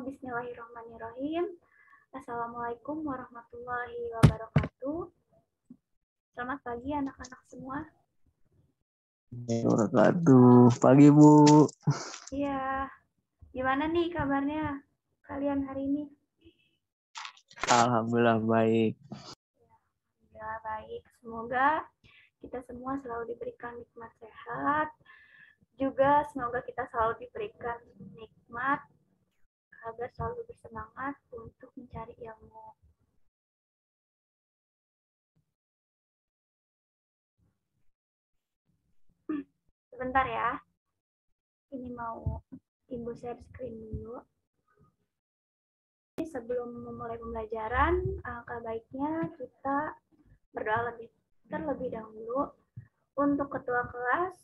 Bismillahirrahmanirrahim. Assalamualaikum warahmatullahi wabarakatuh. Selamat pagi anak-anak semua. Wabarakatuh. Pagi, Bu. Iya. Gimana nih kabarnya kalian hari ini? Alhamdulillah baik. Ya, baik. Semoga kita semua selalu diberikan nikmat sehat. Juga semoga kita selalu diberikan nikmat agar selalu bersemangat untuk mencari ilmu. Sebentar ya. Ini mau Ibu share screen dulu. Sebelum memulai pembelajaran, alangkah baiknya kita berdoa terlebih dahulu. Untuk ketua kelas,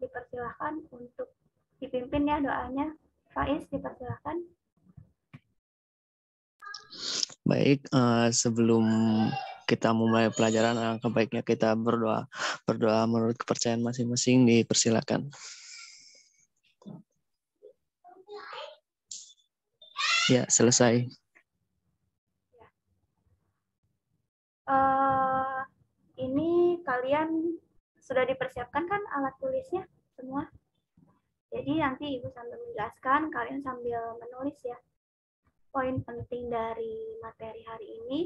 dipersilahkan untuk dipimpin ya doanya. Faiz, dipersilahkan. Baik, sebelum kita memulai pelajaran, alangkah baiknya kita berdoa. Berdoa menurut kepercayaan masing-masing, dipersilakan. Ya, selesai. Ini kalian sudah dipersiapkan kan alat tulisnya semua? Jadi nanti Ibu sambil menjelaskan, kalian sambil menulis ya poin penting dari materi hari ini.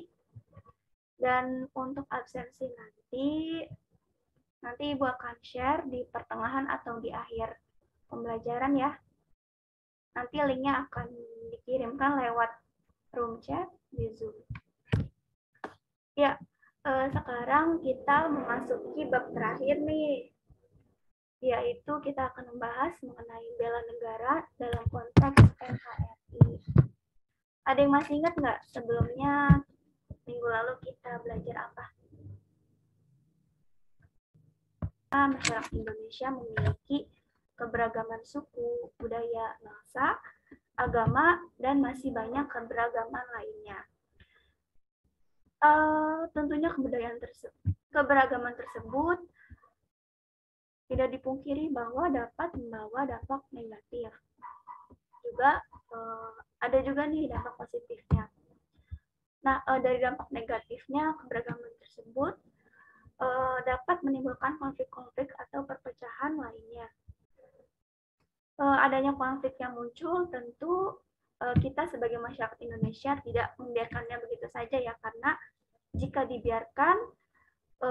Dan untuk absensi nanti Ibu akan share di pertengahan atau di akhir pembelajaran ya. Nanti linknya akan dikirimkan lewat room chat di Zoom. Ya, sekarang kita memasuki bab terakhir nih, yaitu kita akan membahas mengenai bela negara dalam konteks NKRI. Ada yang masih ingat nggak sebelumnya minggu lalu kita belajar apa? Masyarakat Indonesia memiliki keberagaman suku, budaya, bangsa, agama, dan masih banyak keberagaman lainnya. Tentunya keberagaman tersebut tidak dipungkiri bahwa dapat membawa dampak negatif. Juga ada juga nih dampak positifnya. Nah, dari dampak negatifnya keberagaman tersebut dapat menimbulkan konflik-konflik atau perpecahan lainnya. Adanya konflik yang muncul tentu kita sebagai masyarakat Indonesia tidak membiarkannya begitu saja ya, karena jika dibiarkan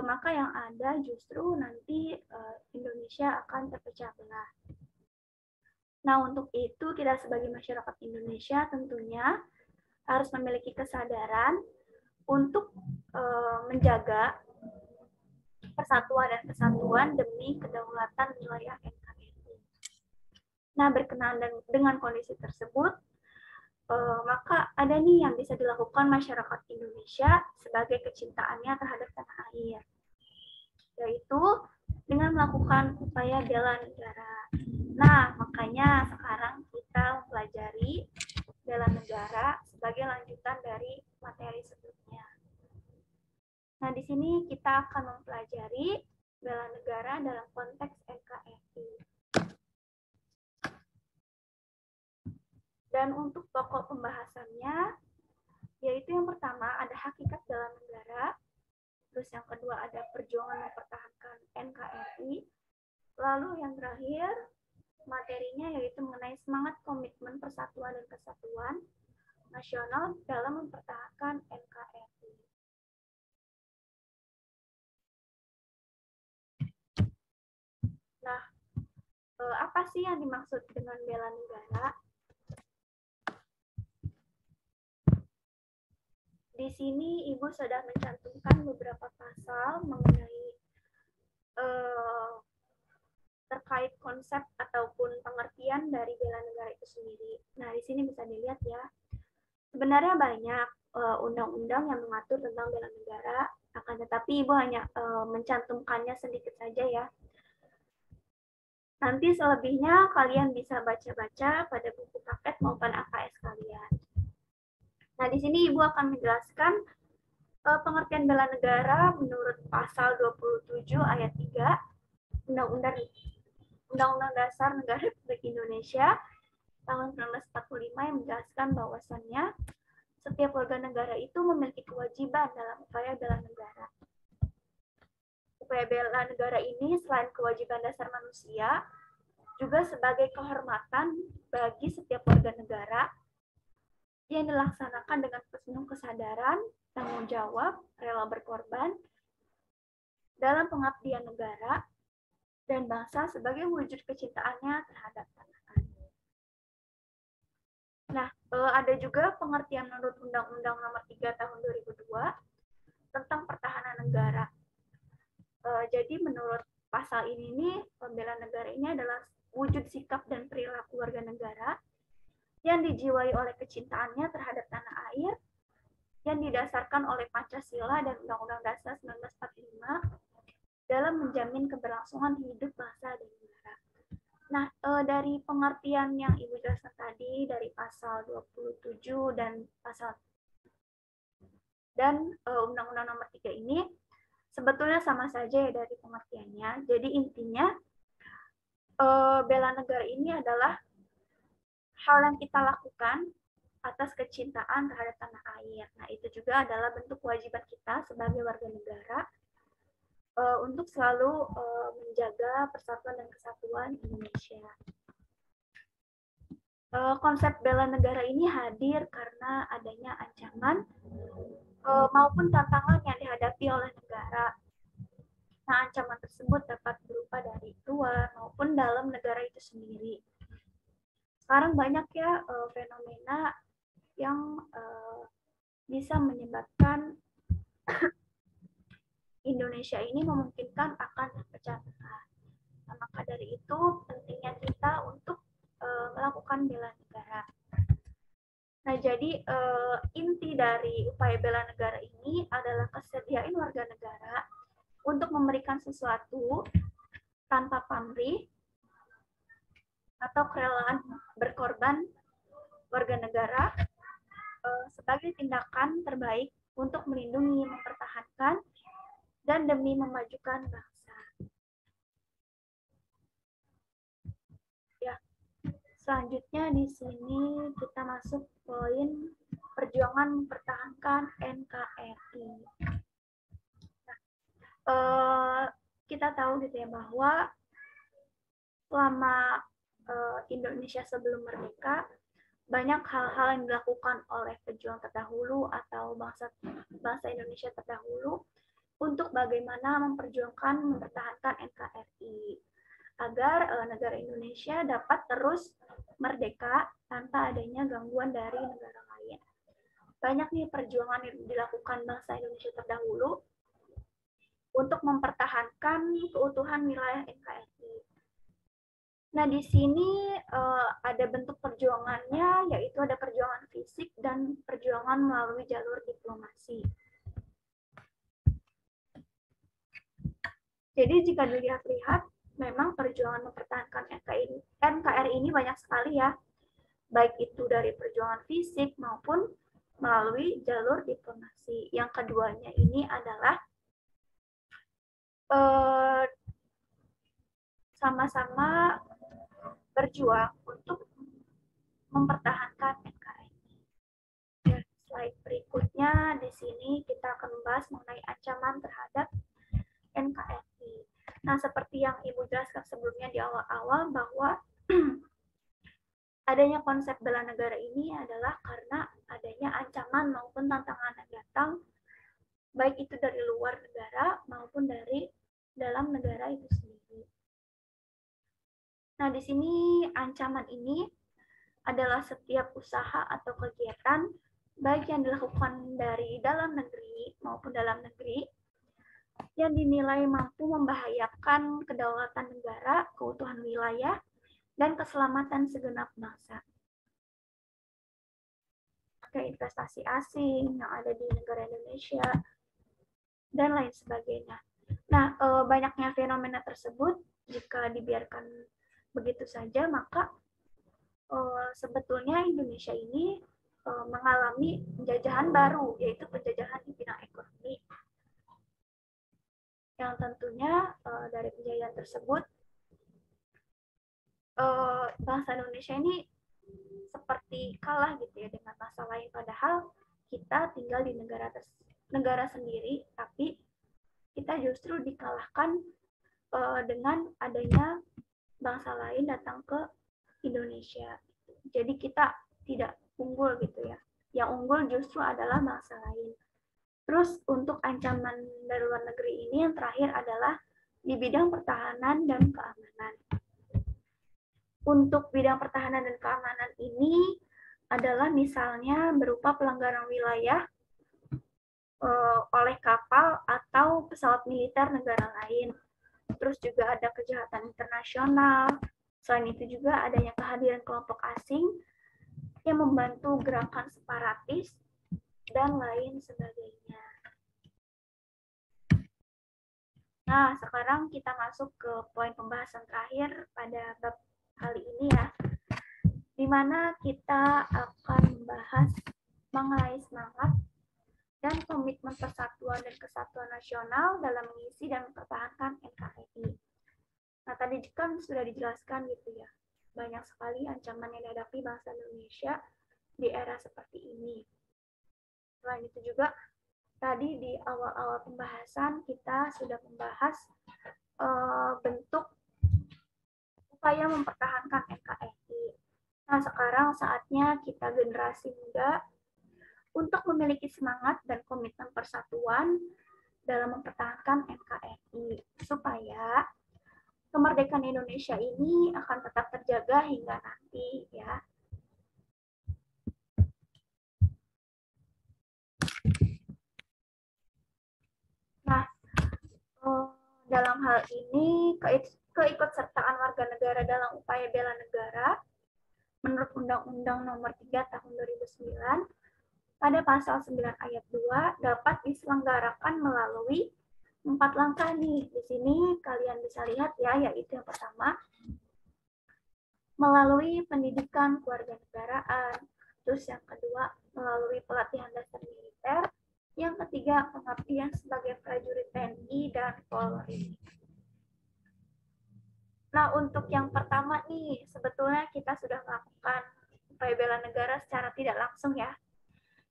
maka yang ada justru nanti Indonesia akan terpecah belah. Nah, untuk itu kita sebagai masyarakat Indonesia tentunya harus memiliki kesadaran untuk menjaga persatuan dan kesatuan demi kedaulatan wilayah NKRI. Nah, berkenaan dengan kondisi tersebut, maka ada nih yang bisa dilakukan masyarakat Indonesia sebagai kecintaannya terhadap tanah air, yaitu dengan melakukan upaya bela negara. Nah, makanya sekarang kita mempelajari bela negara sebagai lanjutan dari materi sebelumnya. Nah, di sini kita akan mempelajari bela negara dalam konteks NKRI. Dan untuk pokok pembahasannya, yaitu yang pertama ada hakikat bela negara, terus yang kedua ada perjuangan mempertahankan NKRI, lalu yang terakhir materinya yaitu mengenai semangat komitmen persatuan dan kesatuan nasional dalam mempertahankan NKRI. Nah, apa sih yang dimaksud dengan bela negara? Di sini Ibu sudah mencantumkan beberapa pasal mengenai terkait konsep ataupun pengertian dari bela negara itu sendiri. Nah, di sini bisa dilihat ya. Sebenarnya banyak undang-undang yang mengatur tentang bela negara, akan tetapi Ibu hanya mencantumkannya sedikit saja ya. Nanti selebihnya kalian bisa baca-baca pada buku paket maupun AKS kalian. Nah, di sini Ibu akan menjelaskan pengertian bela negara menurut pasal 27 ayat 3 Undang-Undang Dasar Negara Republik Indonesia tahun 1945 yang menjelaskan bahwasannya setiap warga negara itu memiliki kewajiban dalam upaya bela negara. Upaya bela negara ini selain kewajiban dasar manusia, juga sebagai kehormatan bagi setiap warga negara yang dilaksanakan dengan penuh kesadaran, tanggung jawab, rela berkorban dalam pengabdian negara dan bangsa sebagai wujud kecintaannya terhadap tanah air. Nah, ada juga pengertian menurut Undang-Undang Nomor 3 Tahun 2002 tentang pertahanan negara. Jadi menurut pasal ini nih, pembela negara ini adalah wujud sikap dan perilaku warga negara yang dijiwai oleh kecintaannya terhadap tanah air, yang didasarkan oleh Pancasila dan Undang-Undang Dasar 1945 dalam menjamin keberlangsungan hidup bangsa dan negara. Nah, dari pengertian yang Ibu jelaskan tadi, dari pasal 27 dan pasal dan Undang-Undang Nomor 3 ini, sebetulnya sama saja ya dari pengertiannya. Jadi intinya, bela negara ini adalah hal yang kita lakukan atas kecintaan terhadap tanah air. Nah, itu juga adalah bentuk kewajiban kita sebagai warga negara untuk selalu menjaga persatuan dan kesatuan Indonesia. Konsep bela negara ini hadir karena adanya ancaman maupun tantangan yang dihadapi oleh negara. Nah, ancaman tersebut dapat berupa dari luar maupun dalam negara itu sendiri. Sekarang banyak ya fenomena yang bisa menyebabkan Indonesia ini memungkinkan akan terpecah belah. Nah, maka dari itu pentingnya kita untuk melakukan bela negara. Nah, jadi inti dari upaya bela negara ini adalah kesediaan warga negara untuk memberikan sesuatu tanpa pamrih atau kerelaan berkorban warga negara sebagai tindakan terbaik untuk melindungi, mempertahankan, dan demi memajukan bangsa. Ya, selanjutnya di sini kita masuk poin perjuangan mempertahankan NKRI. Nah, kita tahu gitu ya bahwa selama Indonesia sebelum merdeka banyak hal-hal yang dilakukan oleh pejuang terdahulu atau bangsa Indonesia terdahulu untuk bagaimana memperjuangkan mempertahankan NKRI agar negara Indonesia dapat terus merdeka tanpa adanya gangguan dari negara lain. Banyak nih perjuangan yang dilakukan bangsa Indonesia terdahulu untuk mempertahankan keutuhan wilayah NKRI. Nah, di sini ada bentuk perjuangannya, yaitu ada perjuangan fisik dan perjuangan melalui jalur diplomasi. Jadi jika dilihat-lihat, memang perjuangan mempertahankan NKRI ini banyak sekali ya, baik itu dari perjuangan fisik maupun melalui jalur diplomasi. Yang keduanya ini adalah sama-sama berjuang untuk mempertahankan NKRI. Ya, slide berikutnya di sini kita akan membahas mengenai ancaman terhadap NKRI. Nah, seperti yang Ibu jelaskan sebelumnya di awal-awal bahwa adanya konsep bela negara ini adalah karena adanya ancaman maupun tantangan yang datang baik itu dari luar negara maupun dari dalam negara itu sendiri. Nah, di sini ancaman ini adalah setiap usaha atau kegiatan baik yang dilakukan dari dalam negeri maupun dalam negeri yang dinilai mampu membahayakan kedaulatan negara, keutuhan wilayah, dan keselamatan segenap bangsa. Kayak investasi asing yang ada di negara Indonesia, dan lain sebagainya. Nah, banyaknya fenomena tersebut, jika dibiarkan begitu saja, maka sebetulnya Indonesia ini mengalami penjajahan baru, yaitu penjajahan di bidang ekonomi. Yang tentunya dari penjajahan tersebut, bangsa Indonesia ini seperti kalah gitu ya dengan bangsa lain, padahal kita tinggal di negara sendiri, tapi kita justru dikalahkan dengan adanya bangsa lain datang ke Indonesia. Jadi kita tidak unggul gitu ya. Yang unggul justru adalah bangsa lain. Terus untuk ancaman dari luar negeri ini yang terakhir adalah di bidang pertahanan dan keamanan. Untuk bidang pertahanan dan keamanan ini adalah misalnya berupa pelanggaran wilayah oleh kapal atau pesawat militer negara lain. Terus juga ada kejahatan internasional. Selain itu juga adanya kehadiran kelompok asing yang membantu gerakan separatis dan lain sebagainya. Nah, sekarang kita masuk ke poin pembahasan terakhir pada bab kali ini ya, di mana kita akan membahas mengenai semangat dan komitmen persatuan dan kesatuan nasional dalam mengisi dan mempertahankan NKRI. Nah, tadi kan sudah dijelaskan gitu ya, banyak sekali ancaman yang dihadapi bangsa Indonesia di era seperti ini. Selain itu juga, tadi di awal-awal pembahasan kita sudah membahas bentuk upaya mempertahankan NKRI. Nah, sekarang saatnya kita generasi muda untuk memiliki semangat dan komitmen persatuan dalam mempertahankan NKRI, supaya kemerdekaan Indonesia ini akan tetap terjaga hingga nanti ya. Nah, dalam hal ini keikutsertaan warga negara dalam upaya bela negara menurut Undang-Undang Nomor 3 Tahun 2009 pada pasal 9 ayat 2 dapat diselenggarakan melalui 4 langkah nih. Di sini kalian bisa lihat ya, yaitu yang pertama, melalui pendidikan kewarganegaraan. Terus yang kedua, melalui pelatihan dasar militer. Yang ketiga, pengabdian sebagai prajurit TNI dan Polri. Nah, untuk yang pertama nih, sebetulnya kita sudah melakukan upaya bela negara secara tidak langsung ya,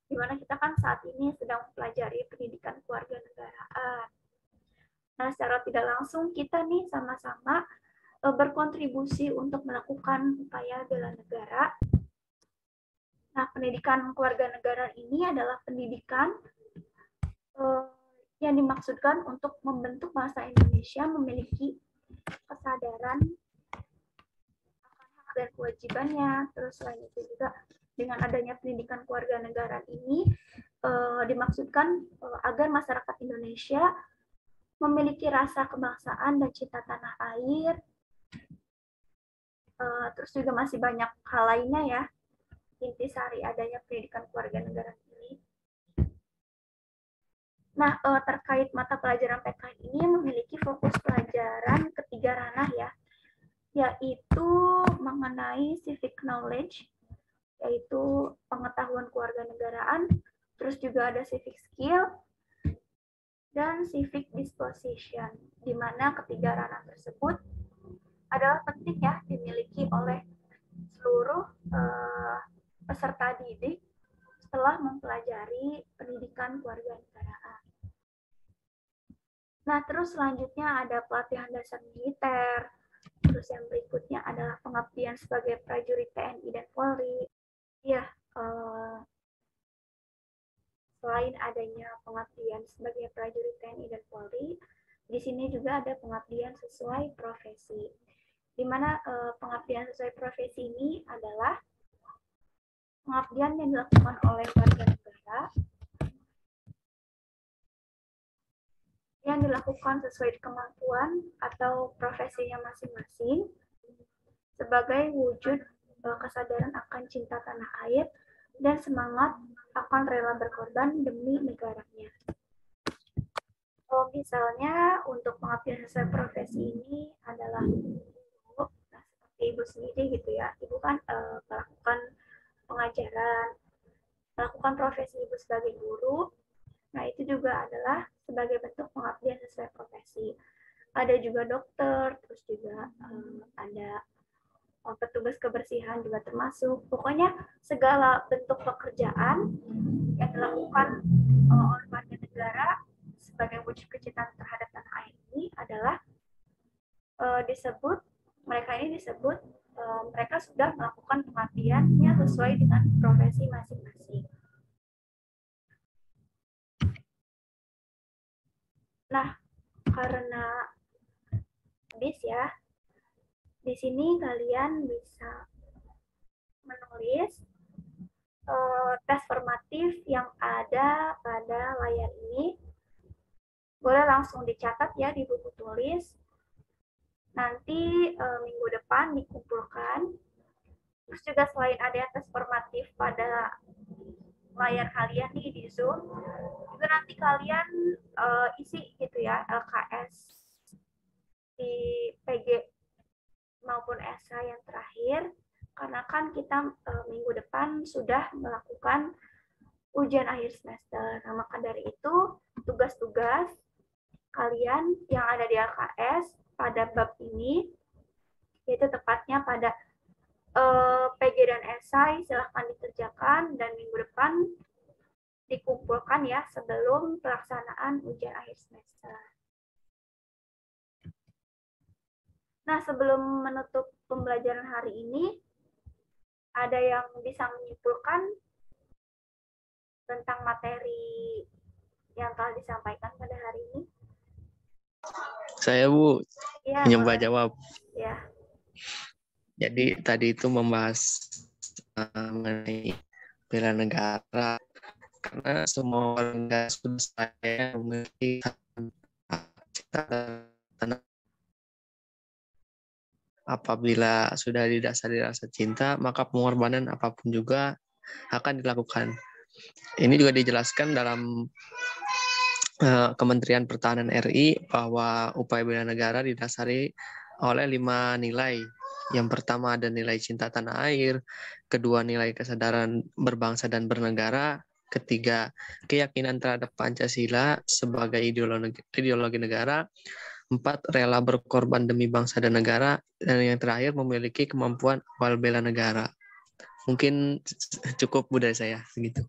di mana kita kan saat ini sedang mempelajari pendidikan kewarganegaraan. Nah, secara tidak langsung kita nih sama-sama berkontribusi untuk melakukan upaya bela negara. Nah, pendidikan kewarganegaraan ini adalah pendidikan yang dimaksudkan untuk membentuk bangsa Indonesia memiliki kesadaran akan hak dan kewajibannya. Terus selain itu juga dengan adanya pendidikan kewarganegaraan ini dimaksudkan agar masyarakat Indonesia memiliki rasa kebangsaan dan cinta tanah air. Terus juga masih banyak hal lainnya ya, intisari adanya pendidikan kewarganegaraan ini. Nah, terkait mata pelajaran PKN ini memiliki fokus pelajaran ketiga ranah ya, yaitu mengenai civic knowledge, yaitu pengetahuan kewarganegaraan, terus juga ada civic skill, dan civic disposition, di mana ketiga ranah tersebut adalah penting ya dimiliki oleh seluruh peserta didik setelah mempelajari pendidikan kewarganegaraan. Nah, terus selanjutnya ada pelatihan dasar militer. Terus yang berikutnya adalah pengabdian sebagai prajurit TNI dan Polri. Ya, selain adanya pengabdian sebagai prajurit TNI dan Polri, di sini juga ada pengabdian sesuai profesi. Di mana pengabdian sesuai profesi ini adalah pengabdian yang dilakukan oleh warga negara yang dilakukan sesuai kemampuan atau profesinya masing-masing sebagai wujud kesadaran akan cinta tanah air dan semangat akan rela berkorban demi negaranya. Misalnya untuk pengabdian sesuai profesi ini adalah ibu, nah, seperti ibu sendiri gitu ya, ibu kan melakukan pengajaran, melakukan profesi ibu sebagai guru. Nah, itu juga adalah sebagai bentuk pengabdian sesuai profesi. Ada juga dokter, terus juga ada petugas kebersihan juga termasuk. Pokoknya segala bentuk pekerjaan yang dilakukan oleh warga negara sebagai wujud kecintaan terhadap tanah air ini adalah mereka sudah melakukan pengabdiannya sesuai dengan profesi masing-masing. Nah, karena di sini kalian bisa menulis tes formatif yang ada pada layar ini. Boleh langsung dicatat ya di buku tulis. Nanti minggu depan dikumpulkan. Terus juga selain ada tes formatif pada layar kalian nih di Zoom, juga nanti kalian isi gitu ya LKS di PG maupun esai yang terakhir, karena kan kita minggu depan sudah melakukan ujian akhir semester. Nah, maka dari itu tugas-tugas kalian yang ada di LKS pada bab ini, yaitu tepatnya pada PG dan esai, silahkan dikerjakan dan minggu depan dikumpulkan ya sebelum pelaksanaan ujian akhir semester. Nah, sebelum menutup pembelajaran hari ini, ada yang bisa menyimpulkan tentang materi yang telah disampaikan pada hari ini? Saya, Bu, Ya, nyoba jawab. Ya. Jadi tadi itu membahas mengenai bela negara, karena semua warga sudah saya memiliki tanah. Apabila sudah didasari rasa cinta, maka pengorbanan apapun juga akan dilakukan. Ini juga dijelaskan dalam Kementerian Pertahanan RI bahwa upaya bela negara didasari oleh 5 nilai. Yang pertama ada nilai cinta tanah air, kedua nilai kesadaran berbangsa dan bernegara, ketiga keyakinan terhadap Pancasila sebagai ideologi negara, 4 rela berkorban demi bangsa dan negara, dan yang terakhir memiliki kemampuan awal bela negara. Mungkin cukup budaya saya segitu.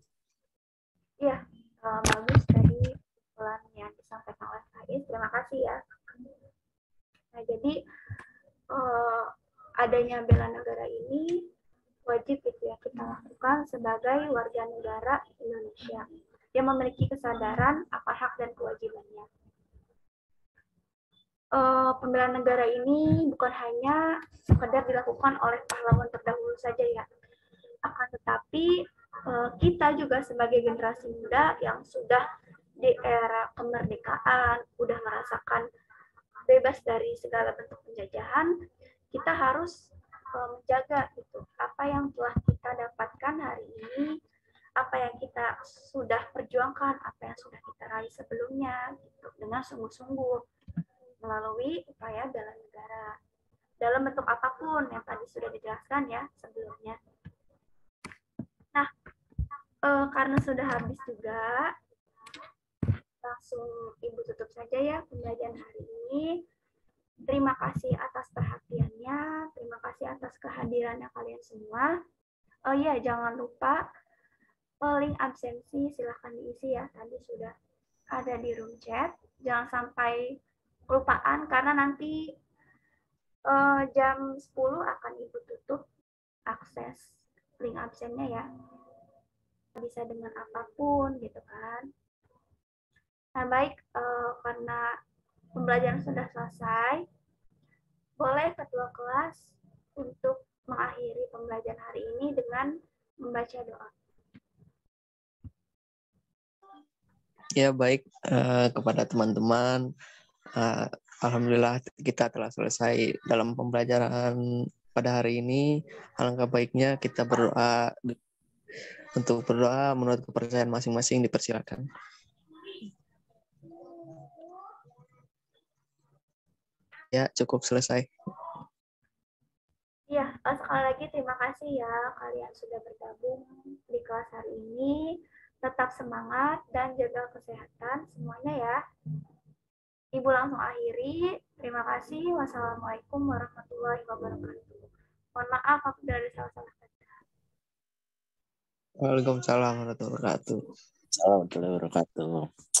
Iya, bagus tadi pelan yang disampaikan oleh Faiz. Terima kasih ya. Nah, jadi adanya bela negara ini wajib gitu ya kita lakukan sebagai warga negara Indonesia yang memiliki kesadaran akan hak dan kewajibannya. Pembelaan negara ini bukan hanya sekedar dilakukan oleh pahlawan terdahulu saja ya, akan tetapi kita juga sebagai generasi muda yang sudah di era kemerdekaan, udah merasakan bebas dari segala bentuk penjajahan, kita harus menjaga gitu apa yang telah kita dapatkan hari ini, apa yang kita sudah perjuangkan, apa yang sudah kita raih sebelumnya gitu, dengan sungguh-sungguh melalui upaya bela negara dalam bentuk apapun yang tadi sudah dijelaskan ya sebelumnya. Nah, karena sudah habis juga, langsung Ibu tutup saja ya pembelajaran hari ini. Terima kasih atas perhatiannya, terima kasih atas kehadirannya kalian semua. Oh iya, jangan lupa link absensi silahkan diisi ya, tadi sudah ada di room chat. Jangan sampai kelupaan karena nanti jam 10 akan Ibu tutup akses link absennya ya. Bisa dengan apapun gitu kan. Nah, baik, karena pembelajaran sudah selesai, boleh ketua kelas untuk mengakhiri pembelajaran hari ini dengan membaca doa. Ya, baik, kepada teman-teman, alhamdulillah kita telah selesai dalam pembelajaran pada hari ini. Alangkah baiknya kita berdoa. Untuk berdoa menurut kepercayaan masing-masing dipersilakan. Ya, cukup selesai. Ya, sekali lagi terima kasih ya kalian sudah bergabung di kelas hari ini. Tetap semangat dan jaga kesehatan semuanya ya. Ibu langsung akhiri. Terima kasih. Wassalamualaikum warahmatullahi wabarakatuh. Mohon maaf apabila ada salah-salah kata. Waalaikumsalam warahmatullahi wabarakatuh. Assalamualaikum warahmatullahi wabarakatuh.